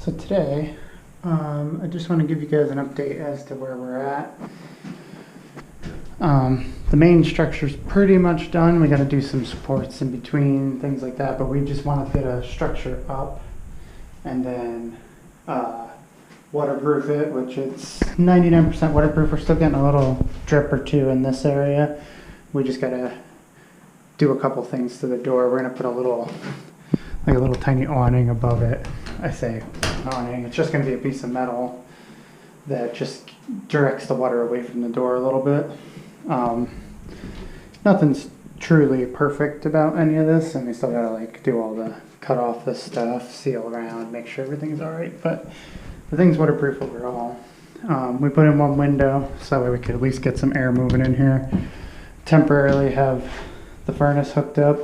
So today, I just want to give you guys an update as to where we're at. The main structure's pretty much done. We got to do some supports in between, things like that, but we just want to fit a structure up and then waterproof it, which it's 99% waterproof. We're still getting a little drip or two in this area. We just got to do a couple things to the door. We're going to put a little tiny awning above it. I say awning, it's just going to be a piece of metal that just directs the water away from the door a little bit. Nothing's truly perfect about any of this, and we still gotta do all the cut off this stuff, seal around, make sure everything's all right, but the thing's waterproof overall. We put in one window so that way we could at least get some air moving in here. Temporarily have the furnace hooked up.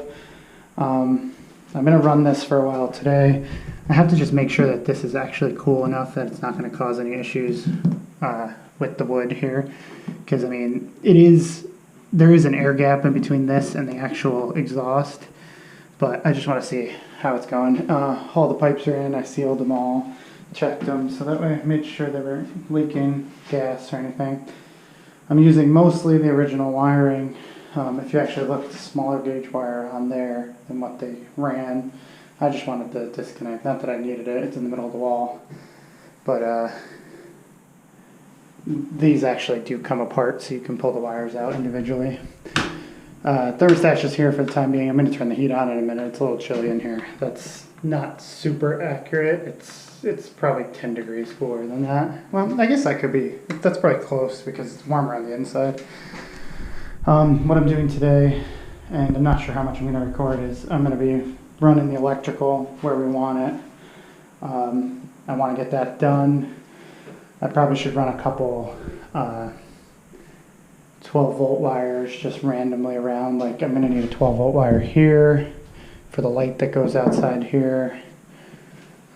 I'm gonna run this for a while today. I have to just make sure that this is actually cool enough that it's not gonna cause any issues with the wood here. Because I mean, there is an air gap in between this and the actual exhaust, but I just wanna see how it's going. All the pipes are in, I sealed them all, checked them, so that way I made sure they were leaking gas or anything. I'm using mostly the original wiring. If you actually look at the smaller gauge wire on there than what they ran, I just wanted to disconnect. Not that I needed it, it's in the middle of the wall. But these actually do come apart so you can pull the wires out individually. Thermostat's just here for the time being. I'm going to turn the heat on in a minute. It's a little chilly in here. That's not super accurate. It's probably 10 degrees cooler than that. Well, I guess that could be. That's probably close because it's warmer on the inside. What I'm doing today, and I'm not sure how much I'm going to record, is I'm going to be running the electrical where we want it. I want to get that done. I probably should run a couple 12-volt wires just randomly around. Like I'm going to need a 12-volt wire here for the light that goes outside here.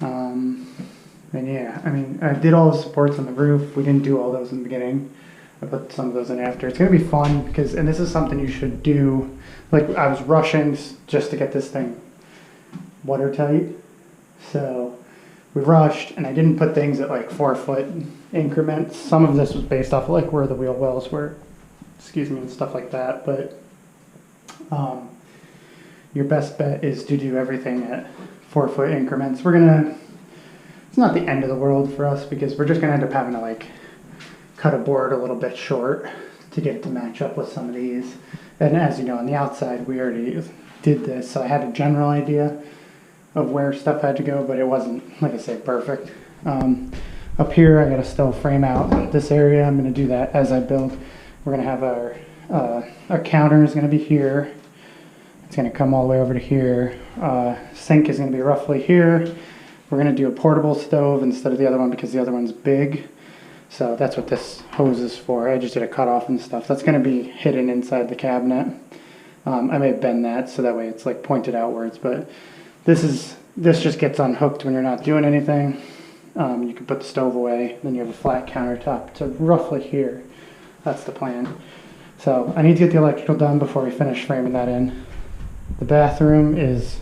And yeah, I mean, I did all the supports on the roof. We didn't do all those in the beginning. I put some of those in after. It's going to be fun because, and this is something you should do. Like I was rushing just to get this thing watertight. So we rushed and I didn't put things at like 4-foot increments. Some of this was based off of like where the wheel wells were, and stuff like that. But your best bet is to do everything at 4-foot increments. It's not the end of the world for us because we're just going to end up having to like cut a board a little bit short to get to match up with some of these. And as you know, on the outside, we already did this, so I had a general idea of where stuff had to go, but it wasn't, like I said, perfect. Up here, I got to still frame out this area. I'm going to do that as I build. We're going to have our counter is going to be here. It's going to come all the way over to here. Sink is going to be roughly here. We're going to do a portable stove instead of the other one because the other one's big. So that's what this hose is for. I just did a cutoff and stuff. That's going to be hidden inside the cabinet. I may bend that so that way it's like pointed outwards, but this just gets unhooked when you're not doing anything. You can put the stove away, then you have a flat countertop to roughly here. That's the plan. So I need to get the electrical done before we finish framing that in. The bathroom is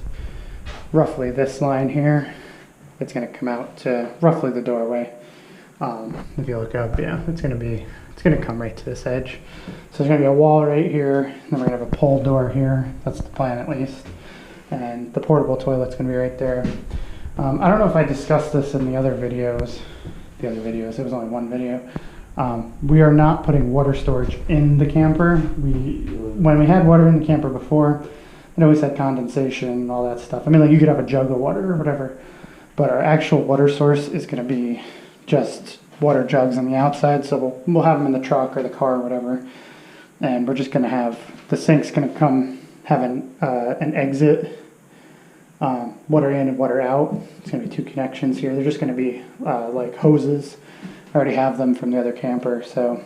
roughly this line here. It's going to come out to roughly the doorway. If you look up, yeah, it's going to come right to this edge. So there's going to be a wall right here, and then we're going to have a pole door here. That's the plan at least. And the portable toilet's going to be right there. I don't know if I discussed this in the other videos. It was only one video. We are not putting water storage in the camper. When we had water in the camper before, it always had condensation and all that stuff. I mean, like you could have a jug of water or whatever, but our actual water source is going to be just water jugs on the outside. So we'll have them in the truck or the car or whatever. And we're just going to have, the sink's going to come have an exit, water in and water out. It's going to be 2 connections here. They're just going to be like hoses. I already have them from the other camper. So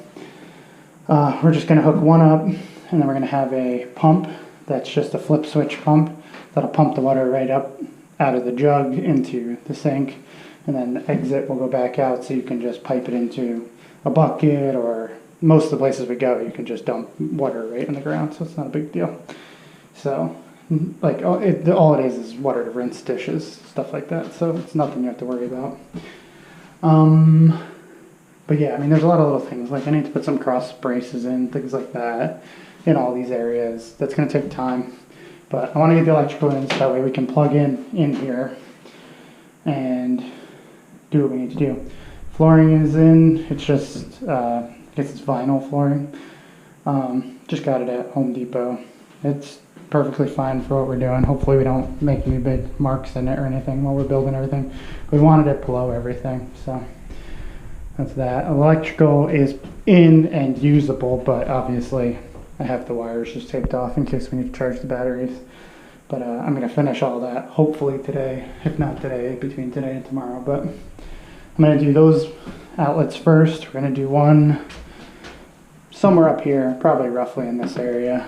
we're just going to hook one up, and then we're going to have a pump that's just a flip switch pump that'll pump the water right up out of the jug into the sink, and then the exit will go back out so you can just pipe it into a bucket, or most of the places we go you can just dump water right in the ground, so it's not a big deal. So like all it is water to rinse dishes, stuff like that. So it's nothing you have to worry about. But yeah, I mean, there's a lot of little things. Like I need to put some cross braces in, things like that, in all these areas. That's going to take time. But I want to get the electrical in so that way we can plug in here and do what we need to do. Flooring is in. It's just, I guess it's vinyl flooring. Just got it at Home Depot. It's perfectly fine for what we're doing. Hopefully we don't make any big marks in it or anything while we're building everything. We wanted it below everything, so that's that. Electrical is in and usable, but obviously I have the wires just taped off in case we need to charge the batteries. But I'm going to finish all that hopefully today, if not today, between today and tomorrow. But I'm going to do those outlets first. We're going to do one somewhere up here, probably roughly in this area.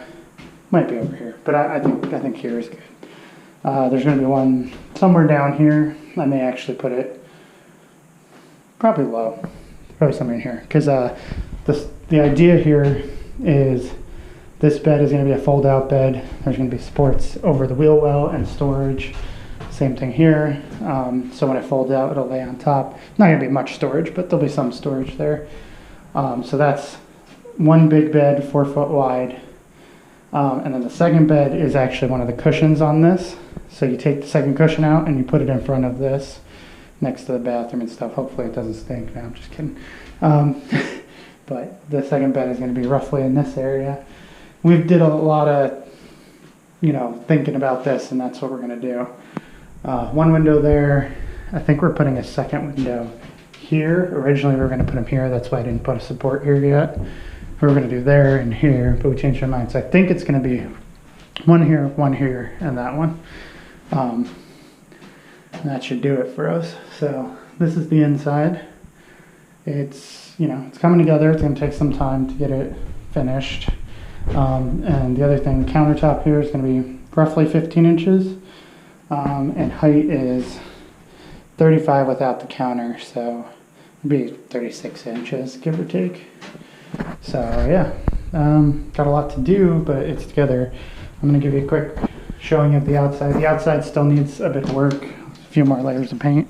Might be over here, but I think here is good. There's going to be one somewhere down here. I may actually put it probably low, probably somewhere in here, because the idea here is this bed is going to be a fold-out bed. There's going to be supports over the wheel well and storage. Same thing here. So when I fold out, it'll lay on top. Not going to be much storage, but there'll be some storage there. So that's one big bed, 4 foot wide. And then the second bed is actually one of the cushions on this. So you take the second cushion out and you put it in front of this next to the bathroom and stuff. Hopefully it doesn't stink. No, I'm just kidding. But the second bed is going to be roughly in this area. We did a lot of, thinking about this, and that's what we're going to do. One window there. I think we're putting a second window here. Originally we were going to put them here. That's why I didn't put a support here yet. We were going to do there and here, but we changed our mind. So I think it's going to be one here, and that one. And that should do it for us. So this is the inside. It's, it's coming together. It's going to take some time to get it finished. And the other thing, the countertop here is going to be roughly 15 inches. And height is 35 without the counter. So it'd be 36 inches, give or take. So yeah, got a lot to do, but it's together. I'm going to give you a quick showing of the outside. The outside still needs a bit of work, a few more layers of paint,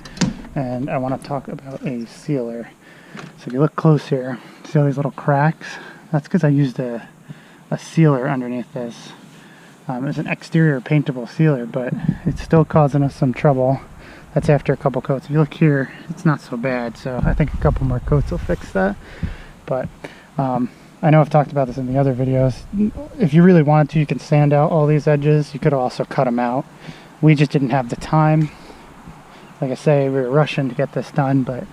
and I want to talk about a sealer. So if you look close here, see all these little cracks? That's because I used a sealer underneath this. It's an exterior paintable sealer, but it's still causing us some trouble. That's after a couple coats. If you look here, it's not so bad, so I think a couple more coats will fix that. But I know I've talked about this in the other videos. If you really wanted to, you can sand out all these edges. You could also cut them out. We just didn't have the time. Like I say, we were rushing to get this done, but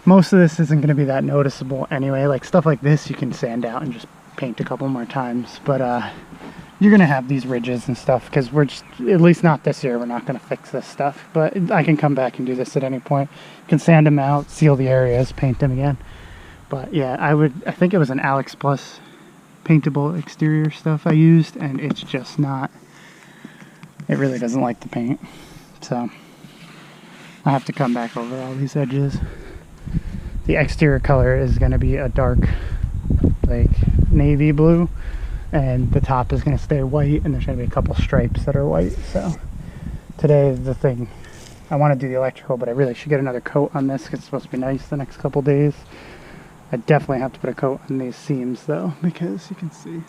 most of this isn't going to be that noticeable anyway. Like stuff like this, you can sand out and just paint a couple more times. But you're going to have these ridges and stuff because we're just, at least not this year, we're not going to fix this stuff. But I can come back and do this at any point. You can sand them out, seal the areas, paint them again. But yeah, I think it was an Alex Plus paintable exterior stuff I used, and it's just not, it really doesn't like the paint. So I have to come back over all these edges. The exterior color is going to be a dark, like navy blue, and the top is going to stay white, and there's going to be a couple stripes that are white. So today is the thing. I want to do the electrical, but I really should get another coat on this because it's supposed to be nice the next couple days. I definitely have to put a coat on these seams though, because you can see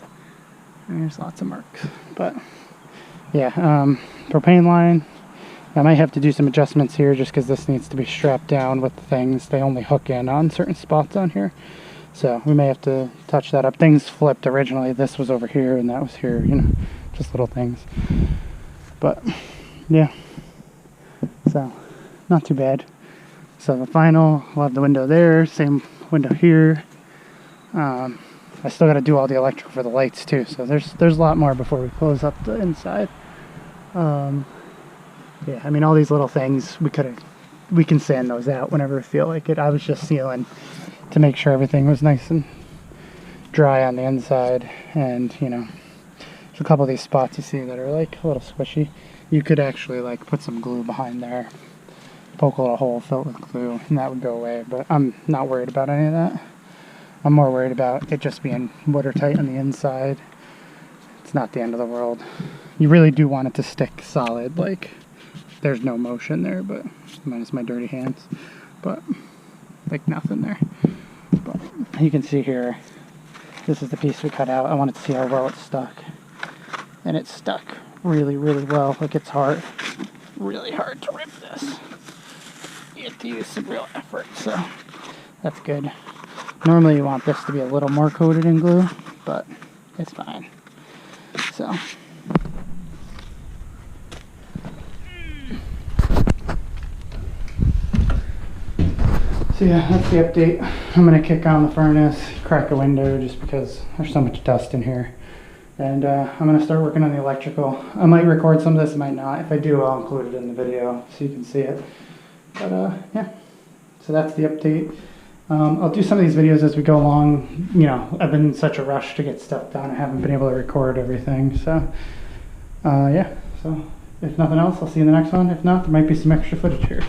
there's lots of marks. But yeah, propane line, I might have to do some adjustments here just because this needs to be strapped down with the things. They only hook in on certain spots on here, so we may have to touch that up. Things flipped originally. This was over here and that was here, just little things. But yeah, so not too bad. So the final, we'll have the window there, same window here. I still got to do all the electrical for the lights too, so there's a lot more before we close up the inside. Yeah, I mean, all these little things we can sand those out whenever we feel like it. I was just sealing to make sure everything was nice and dry on the inside, and there's a couple of these spots you see that are like a little squishy. You could actually like put some glue behind there, poke a little hole, fill it with glue, and that would go away. But I'm not worried about any of that. I'm more worried about it just being watertight on the inside. It's not the end of the world. You really do want it to stick solid, like there's no motion there, but minus my dirty hands, but like nothing there. But you can see here, this is the piece we cut out. I wanted to see how well it stuck, and it stuck really, really well. Like it's really hard to rip this. You have to use some real effort, so that's good. Normally you want this to be a little more coated in glue, but it's fine. So yeah, that's the update. I'm going to kick on the furnace, crack a window just because there's so much dust in here. And I'm going to start working on the electrical. I might record some of this, I might not. If I do, I'll include it in the video so you can see it. But yeah, so that's the update. I'll do some of these videos as we go along. You know, I've been in such a rush to get stuff done. I haven't been able to record everything. So yeah, so if nothing else, I'll see you in the next one. If not, there might be some extra footage here.